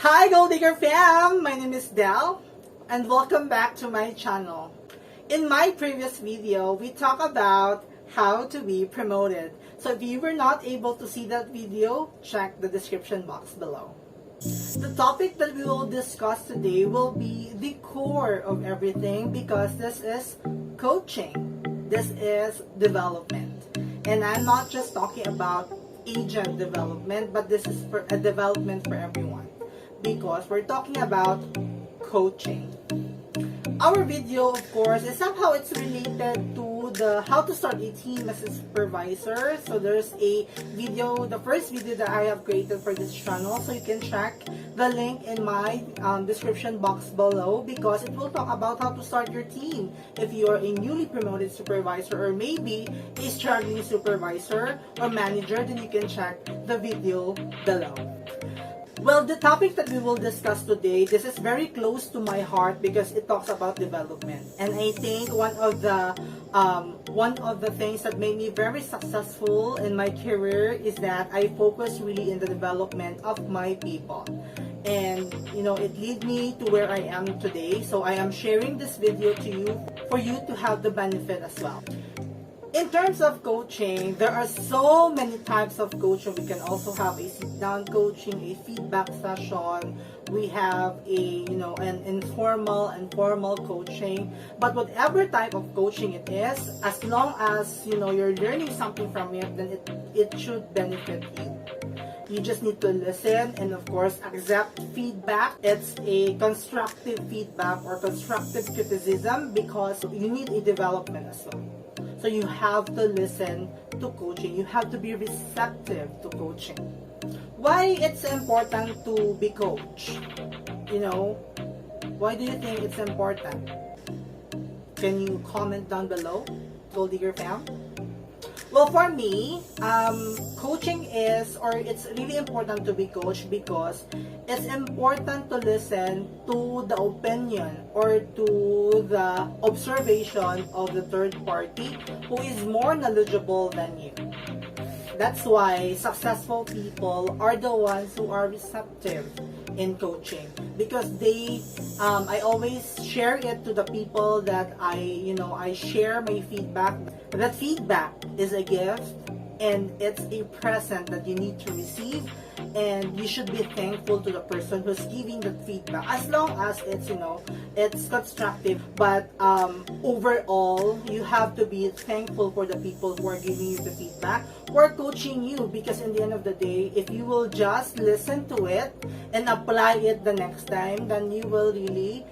Hi Gold Digger fam! My name is Del and welcome back to my channel. In my previous video, we talked about how to be promoted. So if you were not able to see that video, check the description box below. The topic that we will discuss today will be the core of everything because this is coaching. This is development. And I'm not just talking about agent development, but this is for a development for everyone. Because we're talking about coaching. Our video, of course, is somehow it's related to the how to start a team as a supervisor. So there's a video, the first video that I have created for this channel. So you can check the link in my description box below because it will talk about how to start your team. If you are a newly promoted supervisor or maybe a struggling supervisor or manager, then you can check the video below. Well, the topic that we will discuss today, this is very close to my heart because it talks about development. And I think one of the things that made me very successful in my career is that I focus really in the development of my people. And it led me to where I am today. So I am sharing this video to you for you to have the benefit as well. In terms of coaching, there are so many types of coaching. We can also have a sit-down coaching, a feedback session. We have an informal and formal coaching. But whatever type of coaching it is, as long as you're learning something from it, then it should benefit you. You just need to listen and of course accept feedback. It's a constructive feedback or constructive criticism because you need a development as well. So you have to listen to coaching. You have to be receptive to coaching. Why it's important to be coached? Why do you think it's important? Can you comment down below, Gold Digger fam? Well, for me, coaching it's really important to be coached because it's important to listen to the opinion or to the observation of the third party who is more knowledgeable than you. That's why successful people are the ones who are receptive in coaching because I always share it to the people that I share my feedback. That feedback is a gift and it's a present that you need to receive, and you should be thankful to the person who's giving the feedback as long as it's constructive. But overall, you have to be thankful for the people who are giving you the feedback, who are coaching you, because in the end of the day, if you will just listen to it and apply it the next time, then you will really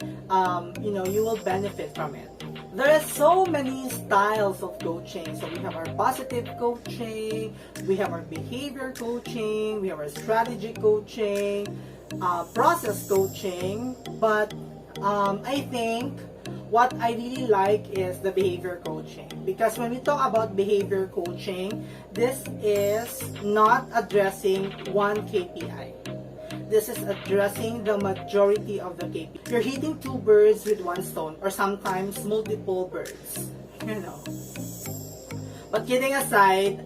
you will benefit from it. There are so many styles of coaching. So we have our positive coaching, we have our behavior coaching, we have our strategy coaching, process coaching. But I think what I really like is the behavior coaching. Because when we talk about behavior coaching, this is not addressing one KPI. This is addressing the majority of the KPI. You're hitting two birds with one stone, or sometimes multiple birds. But kidding aside,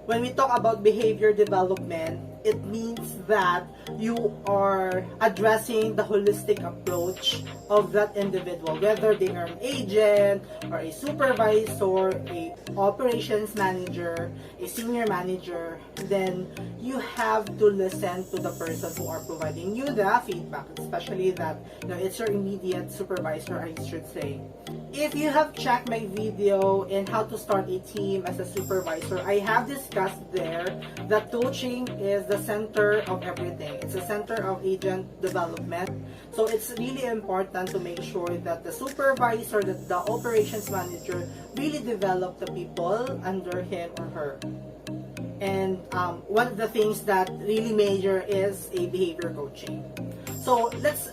when we talk about behavior development, it means that you are addressing the holistic approach of that individual, whether they are an agent or a supervisor, a operations manager, a senior manager. Then you have to listen to the person who are providing you the feedback, especially that it's your immediate supervisor, I should say. If you have checked my video in how to start a team as a supervisor, I have discussed there that coaching is the center of everything. It's the center of agent development. So it's really important to make sure that the supervisor, that the operations manager really develop the people under him or her. And one of the things that really major is a behavior coaching. So let's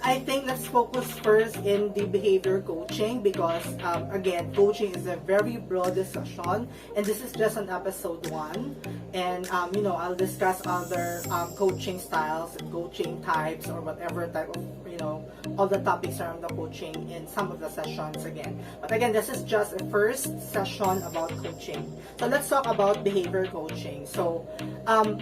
focus first in the behavior coaching because again, coaching is a very broad discussion, and this is just an episode 1. And I'll discuss other coaching styles, coaching types, or whatever type of all the topics around the coaching in some of the sessions again. But again, this is just a first session about coaching. So let's talk about behavior coaching. So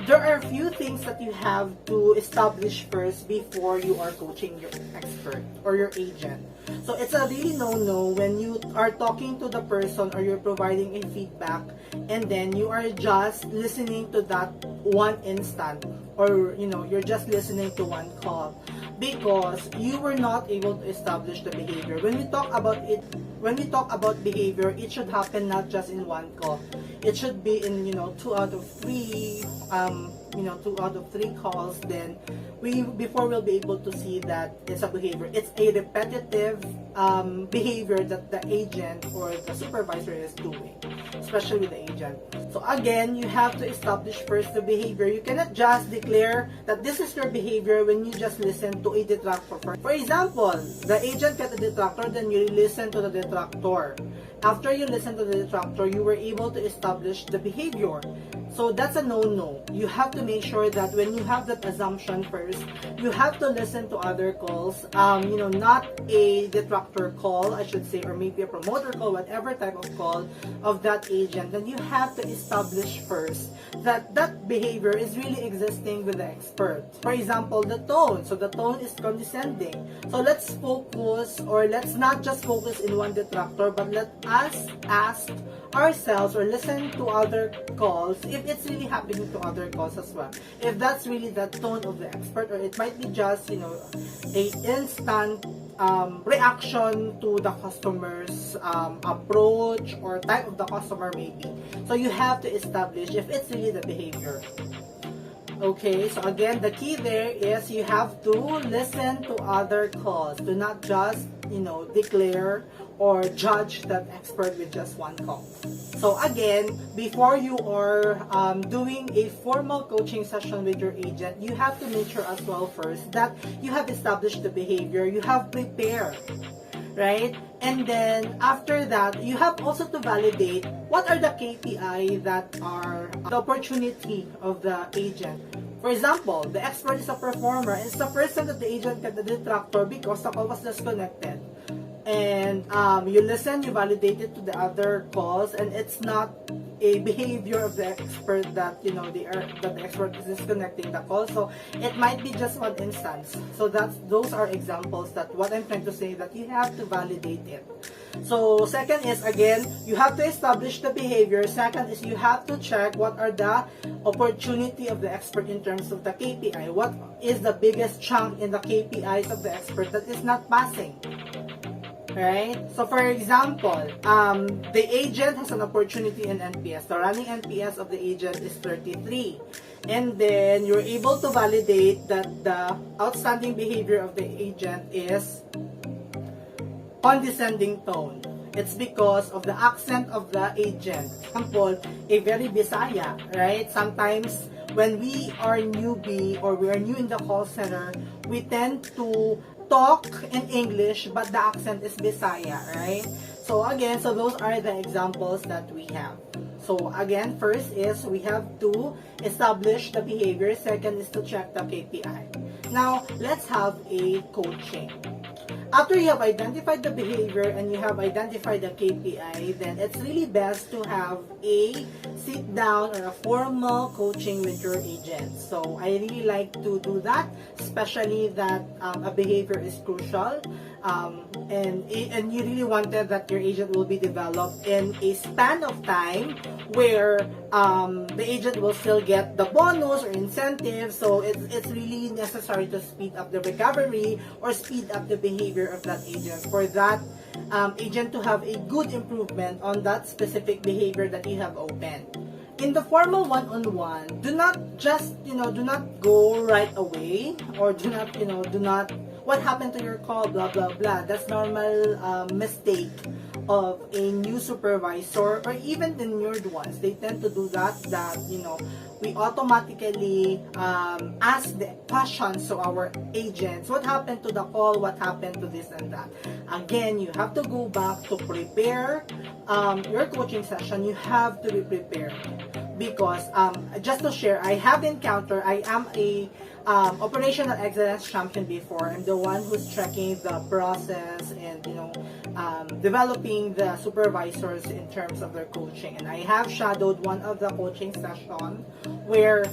there are a few things that you have to establish first before you are coaching your expert or your agent. So it's a really no-no when you are talking to the person or you're providing a feedback and then you are just listening to that one instant, or you're just listening to one call, because you were not able to establish the behavior. When we talk about behavior, it should happen not just in one call. It should be in 2 out of 3 2 out of 3 calls. Then before we'll be able to see that it's a behavior. It's a repetitive behavior that the agent or the supervisor is doing, especially with the agent. So again, you have to establish first the behavior. You cannot just declare that this is your behavior when you just listen to a detractor. For example, the agent got a detractor, then you listen to the detractor. After you listen to the detractor, you were able to establish the behavior. So that's a no-no. You have to make sure that when you have that assumption first, you have to listen to other calls, not a detractor call, I should say, or maybe a promoter call, whatever type of call of that agent. Then you have to establish first that that behavior is really existing with the expert. For example, the tone. So the tone is condescending. So let's focus, or let's not just focus in one detractor, but let us ask ourselves or listen to other calls if it's really happening to other calls as well. If that's really the tone of the expert, or it might be just a instant reaction to the customer's approach or type of the customer maybe. So you have to establish if it's really the behavior. Okay, so again, the key there is you have to listen to other calls. Do not just, declare or judge that expert with just one call. So again, before you are doing a formal coaching session with your agent, you have to make sure as well first that you have established the behavior, you have prepared, right? And then after that, you have also to validate what are the KPI that are the opportunity of the agent. For example, the expert is a performer. It's the first time that the agent got the detractor because the call was disconnected. And you listen, you validate it to the other calls, and it's not a behavior of the expert that that the expert is disconnecting the call. So it might be just one instance. So those are examples that what I'm trying to say, that you have to validate it. So second is, again, you have to establish the behavior. Second is you have to check what are the opportunity of the expert in terms of the KPI. What is the biggest chunk in the KPIs of the expert that is not passing? Right? So for example, the agent has an opportunity in NPS. The running NPS of the agent is 33. And then you're able to validate that the outstanding behavior of the agent is condescending tone. It's because of the accent of the agent. For example, a very Bisaya, right? Sometimes when we are newbie or we are new in the call center, we tend to talk in English, but the accent is Bisaya, right? So again, those are the examples that we have. So again, first is we have to establish the behavior. Second is to check the KPI. Now, let's have a coaching. After you have identified the behavior and you have identified the KPI, then it's really best to have a sit down or a formal coaching with your agent. So I really like to do that, especially that a behavior is crucial, and you really wanted that your agent will be developed in a span of time where the agent will still get the bonus or incentive. So it's really necessary to speed up the recovery or speed up the behavior of that agent, for that agent to have a good improvement on that specific behavior that you have opened. In the formal one-on-one, do not just, do not go right away, or do not, what happened to your call, blah, blah, blah. That's normal mistake of a new supervisor, or even the tenured ones. They tend to do that, we automatically ask the questions to our agents. What happened to the call? What happened to this and that? Again, you have to go back to prepare your coaching session. You have to be prepared, because just to share, I have encountered, I am a operational excellence champion before. I'm the one who's checking the process and developing the supervisors in terms of their coaching. And I have shadowed one of the coaching session where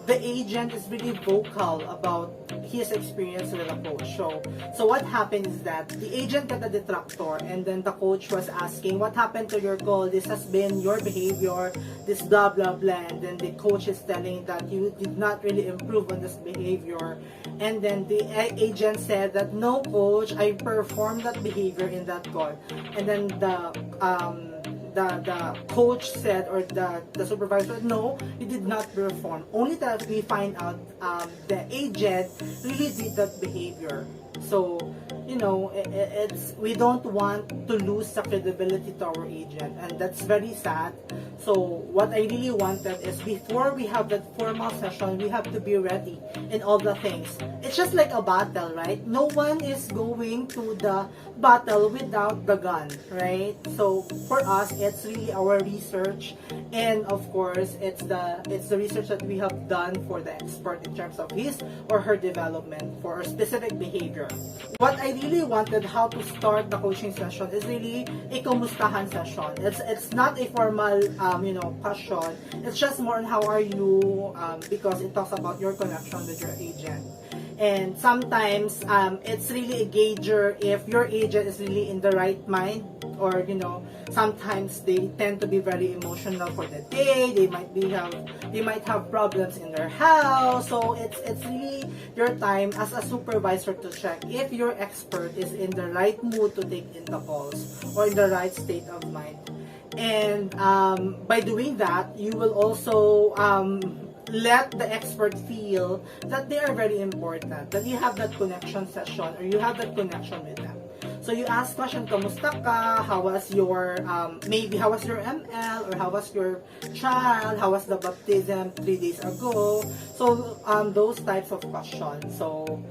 the agent is really vocal about his experience with a coach. So what happened is that the agent got a detractor, and then the coach was asking, what happened to your goal? This has been your behavior, this blah blah blah. And then the coach is telling that you did not really improve on this behavior. And then the agent said that, no coach, I performed that behavior in that goal. And then the coach said, or the supervisor, no, you did not perform. Only that we find out the agent really did that behavior. So, we don't want to lose the credibility to our agent, and that's very sad. So what I really wanted is, before we have that formal session, we have to be ready in all the things. It's just like a battle, right? No one is going to the battle without the gun, right? So for us, it's really our research, and of course, it's the research that we have done for the expert in terms of his or her development for a specific behavior. What I really wanted, how to start the coaching session, is really a kumustahan session. It's not a formal question. It's just more on how are you, because it talks about your connection with your agent. And sometimes it's really a gauger if your agent is really in the right mind, or sometimes they tend to be very emotional for the day. They might have problems in their house. So it's really your time as a supervisor to check if your expert is in the right mood to take in the calls, or in the right state of mind. And by doing that, you will also let the expert feel that they are very important, that you have that connection session, or you have that connection with them. So you ask question, kamusta ka? How was your, maybe how was your ML, or how was your child? How was the baptism 3 days ago? So those types of questions. So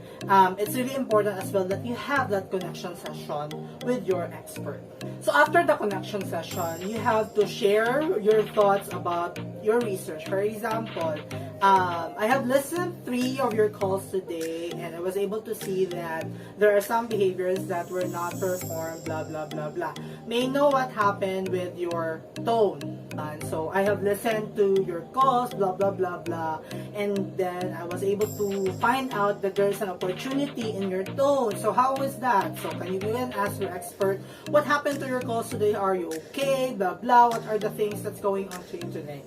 it's really important as well that you have that connection session with your expert. So after the connection session, you have to share your thoughts about your research. For example, I have listened 3 of your calls today, and I was able to see that there are some behaviors that were not performed, blah blah blah blah. May know what happened with your tone. And so I have listened to your calls, blah blah blah blah, and then I was able to find out that there's an opportunity in your tone. So how is that? So can you go and ask your expert, what happened to your calls today? Are you okay? Blah blah. What are the things that's going on to you today?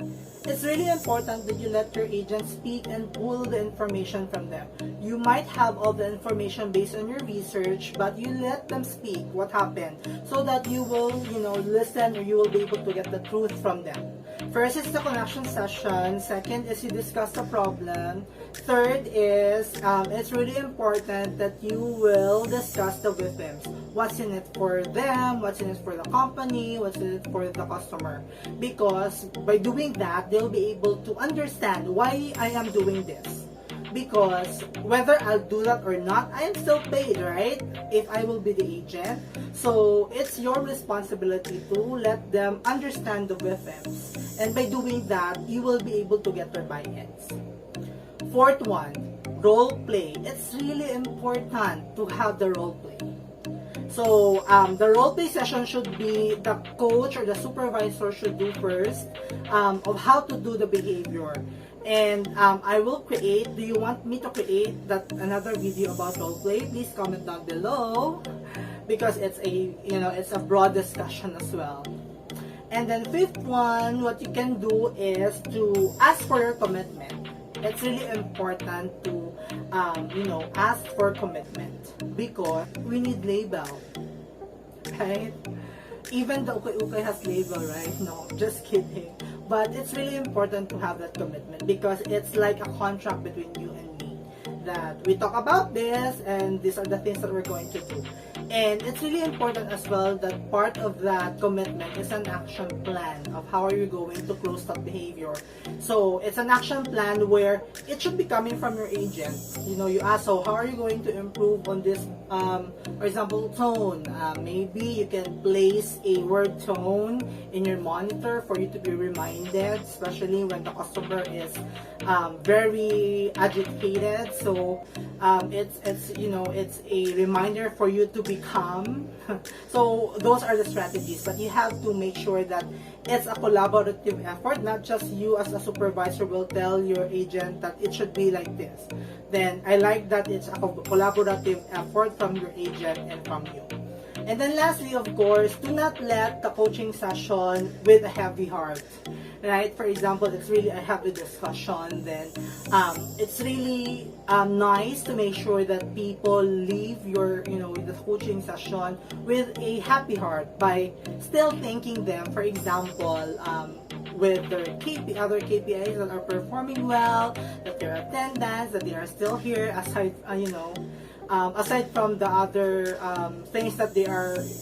It's really important that you let your agent speak and pull the information from them. You might have all the information based on your research, but you let them speak what happened, so that you will, listen, or you will be able to get the truth from them. First is the connection session. Second is you discuss the problem. Third is it's really important that you will discuss the victims. What's in it for them? What's in it for the company? What's in it for the customer? Because by doing that, they'll be able to understand why I am doing this. Because whether I'll do that or not, I am still paid, right? If I will be the agent. So it's your responsibility to let them understand the victims. And by doing that, you will be able to get their buy-ins. Fourth one, role play. It's really important to have the role play. So the role play session should be the coach or the supervisor should do first of how to do the behavior. And I will create, do you want me to create another video about role play? Please comment down below, because it's a broad discussion as well. And then fifth one, what you can do is to ask for your commitment. It's really important to ask for commitment, because we need label, right? Even the ukay-ukay has label, right? No, just kidding. But it's really important to have that commitment, because it's like a contract between you and me, that we talk about this and these are the things that we're going to do. And it's really important as well that part of that commitment is an action plan of how are you going to close that behavior. So it's an action plan where it should be coming from your agent. You know, you ask, so how are you going to improve on this, for example, tone? Maybe you can place a word tone in your monitor for you to be reminded, especially when the customer is very agitated. So it's a reminder for you to be calm. So those are the strategies, but you have to make sure that it's a collaborative effort, not just you as a supervisor will tell your agent that it should be like this. Then I like that it's a collaborative effort from your agent and from you. And then lastly, of course, do not let the coaching session with a heavy heart, right? For example, it's really a heavy discussion, then it's really nice to make sure that people leave the coaching session with a happy heart by still thanking them, for example, with their other KPIs that are performing well, that their attendance, that they are still here, aside from the other things that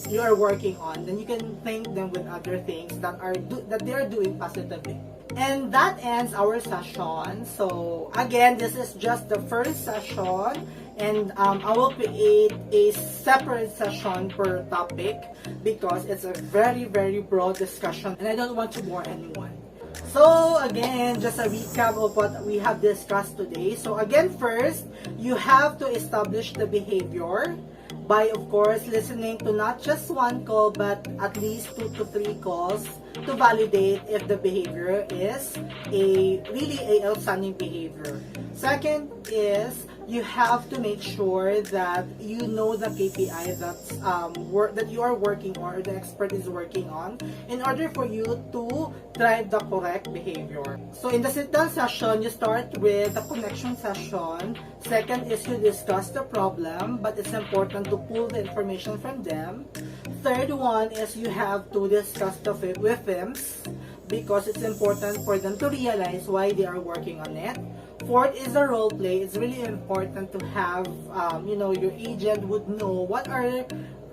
you are working on. Then you can thank them with other things that they are doing positively. And that ends our session. So again, this is just the first session, and I will create a separate session per topic because it's a very, very broad discussion and I don't want to bore anyone. So again, just a recap of what we have discussed today. So again, first, you have to establish the behavior by, of course, listening to not just one call, but at least 2 to 3 calls to validate if the behavior is really a outstanding behavior. Second is you have to make sure that you know the KPI that you are working on or the expert is working on in order for you to drive the correct behavior. So in the sit-down session, you start with the connection session. Second is you discuss the problem, but it's important to pull the information from them. Third one is you have to discuss the with them because it's important for them to realize why they are working on it. Fourth is the role play. It's really important to have, your agent would know what are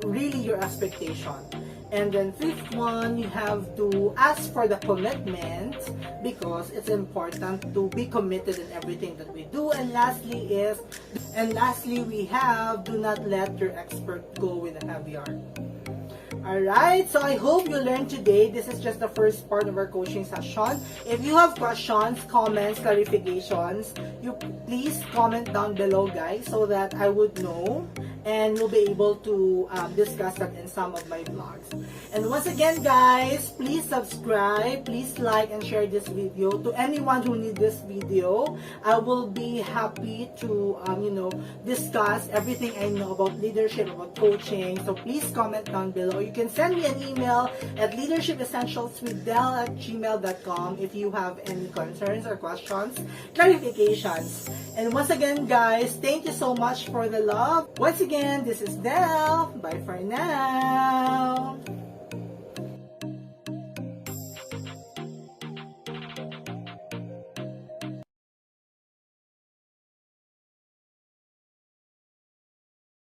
really your expectations. And then fifth one, you have to ask for the commitment because it's important to be committed in everything that we do. And lastly, we have do not let your expert go with a heavy heart. Alright, so I hope you learned today. This is just the first part of our coaching session. If you have questions, comments, clarifications, you please comment down below, guys, so that I would know and we'll be able to discuss that in some of my vlogs. And once again, guys, please subscribe, please like and share this video to anyone who needs this video. I will be happy to discuss everything I know about leadership, about coaching. So please comment down below. You can send me an email at leadershipessentialswithdell@gmail.com if you have any concerns or questions, clarifications. And once again, guys, thank you so much for the love. Once again, this is Del. Bye for now.